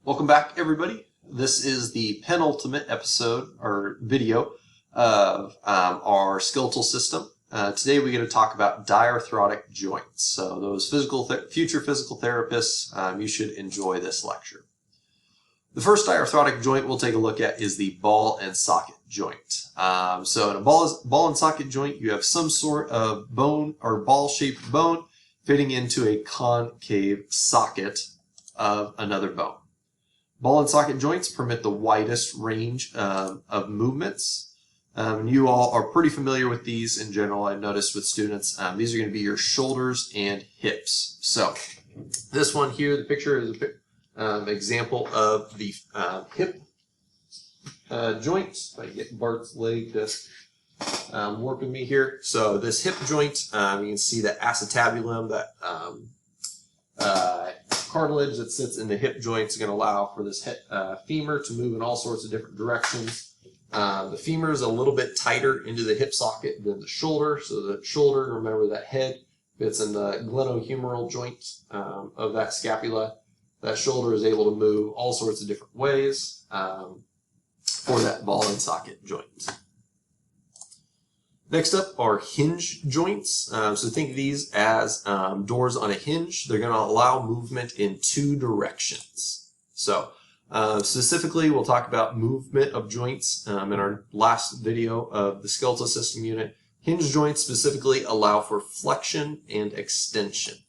Welcome back, everybody. This is the penultimate episode or video of our skeletal system. Today we're going to talk about diarthrotic joints. So those future physical therapists, you should enjoy this lecture. The first diarthrotic joint we'll take a look at is the ball and socket joint. So in a ball and socket joint, you have some sort of bone or ball-shaped bone fitting into a concave socket of another bone. Ball and socket joints permit the widest range of movements. You all are pretty familiar with these in general. I've noticed with students, these are going to be your shoulders and hips. So this one here, the picture is an example of the hip joint. If I can get Bart's leg to work with me here. So this hip joint, you can see the acetabulum, that cartilage that sits in the hip joint is going to allow for this femur to move in all sorts of different directions. The femur is a little bit tighter into the hip socket than the shoulder. So the shoulder, remember that head fits in the glenohumeral joint of that scapula. That shoulder is able to move all sorts of different ways for that ball and socket joint. Next up are hinge joints. So think of these as doors on a hinge. They're going to allow movement in two directions. So specifically, we'll talk about movement of joints in our last video of the skeletal system unit. Hinge joints specifically allow for flexion and extension.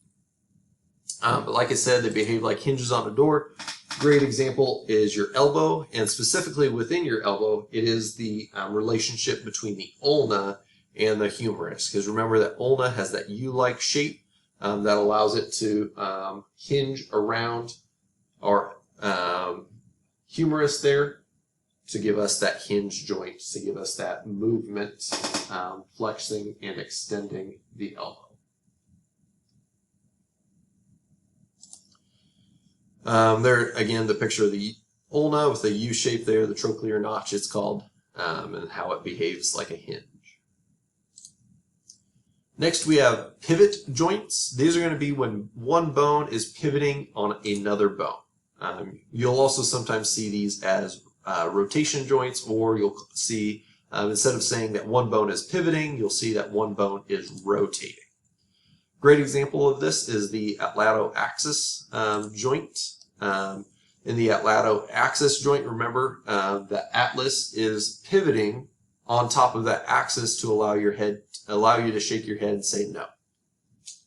But like I said, they behave like hinges on a door. Great example is your elbow, and specifically within your elbow, it is the relationship between the ulna and the humerus, because remember that ulna has that U-like shape that allows it to hinge around our humerus there to give us that hinge joint, to give us that movement, flexing and extending the elbow. There again, the picture of the ulna with the U shape there, the trochlear notch it's called, and how it behaves like a hinge. Next, we have pivot joints. These are going to be when one bone is pivoting on another bone. You'll also sometimes see these as rotation joints, or you'll see, instead of saying that one bone is pivoting, you'll see that one bone is rotating. Great example of this is the atlatto-axis joint. In the atlatto-axis joint, remember the atlas is pivoting on top of that axis to allow you to shake your head and say no.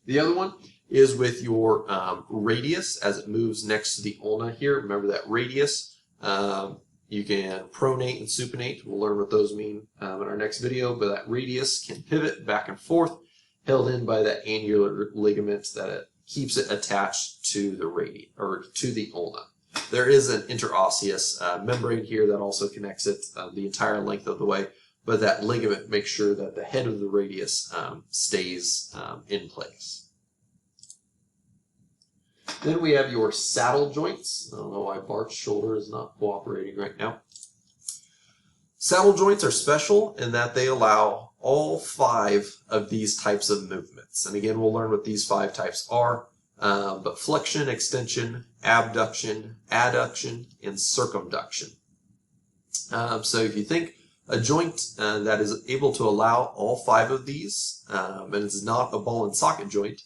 The other one is with your radius as it moves next to the ulna here. Remember that radius. You can pronate and supinate. We'll learn what those mean in our next video, but that radius can pivot back and forth, held in by that annular ligament that it keeps it attached to the radius or to the ulna. There is an interosseous membrane here that also connects it the entire length of the way, but that ligament makes sure that the head of the radius stays in place. Then we have your saddle joints. I don't know why Bart's shoulder is not cooperating right now. Saddle joints are special in that they allow all 5 of these types of movements. And again, we'll learn what these 5 types are. But flexion, extension, abduction, adduction, and circumduction. So if you think a joint that is able to allow all 5 of these, and it's not a ball and socket joint,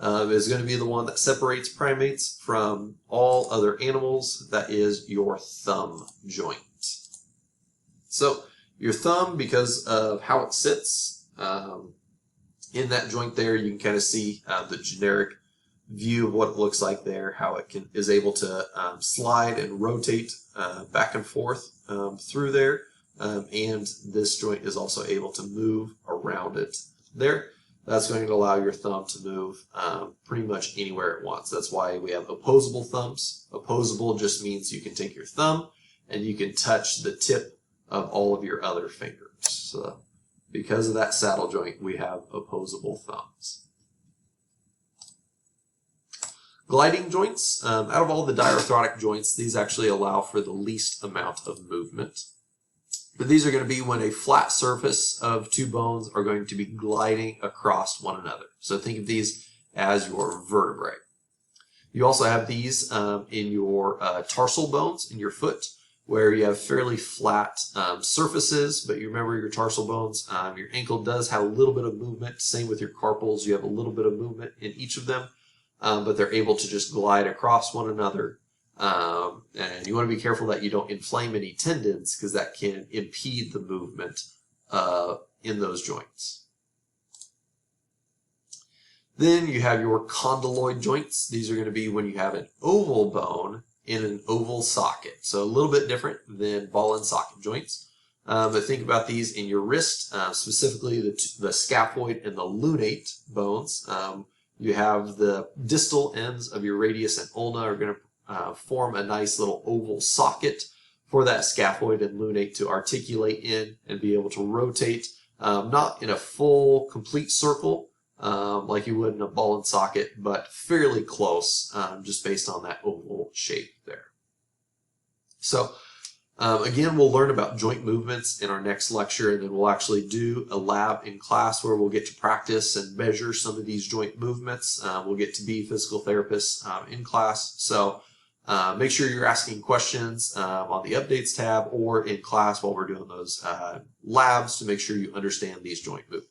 is going to be the one that separates primates from all other animals. That is your thumb joint. So your thumb, because of how it sits in that joint there, you can kind of see the generic view of what it looks like there, how it is able to slide and rotate back and forth through there. And this joint is also able to move around it there. That's going to allow your thumb to move pretty much anywhere it wants. That's why we have opposable thumbs. Opposable just means you can take your thumb and you can touch the tip of all of your other fingers. So because of that saddle joint, we have opposable thumbs. Gliding joints, out of all the diarthrotic joints, these actually allow for the least amount of movement. But these are going to be when a flat surface of 2 bones are going to be gliding across one another. So think of these as your vertebrae. You also have these in your tarsal bones in your foot, where you have fairly flat surfaces, but you remember your tarsal bones, your ankle does have a little bit of movement. Same with your carpals, you have a little bit of movement in each of them, but they're able to just glide across one another. And you want to be careful that you don't inflame any tendons, because that can impede the movement in those joints. Then you have your condyloid joints. These are going to be when you have an oval bone in an oval socket. So a little bit different than ball and socket joints. But think about these in your wrist, specifically the scaphoid and the lunate bones. You have the distal ends of your radius and ulna are going to form a nice little oval socket for that scaphoid and lunate to articulate in and be able to rotate, not in a full, complete circle, like you would in a ball and socket, but fairly close, just based on that oval shape there. So again, we'll learn about joint movements in our next lecture, and then we'll actually do a lab in class where we'll get to practice and measure some of these joint movements. We'll get to be physical therapists in class. So make sure you're asking questions on the updates tab or in class while we're doing those labs to make sure you understand these joint movements.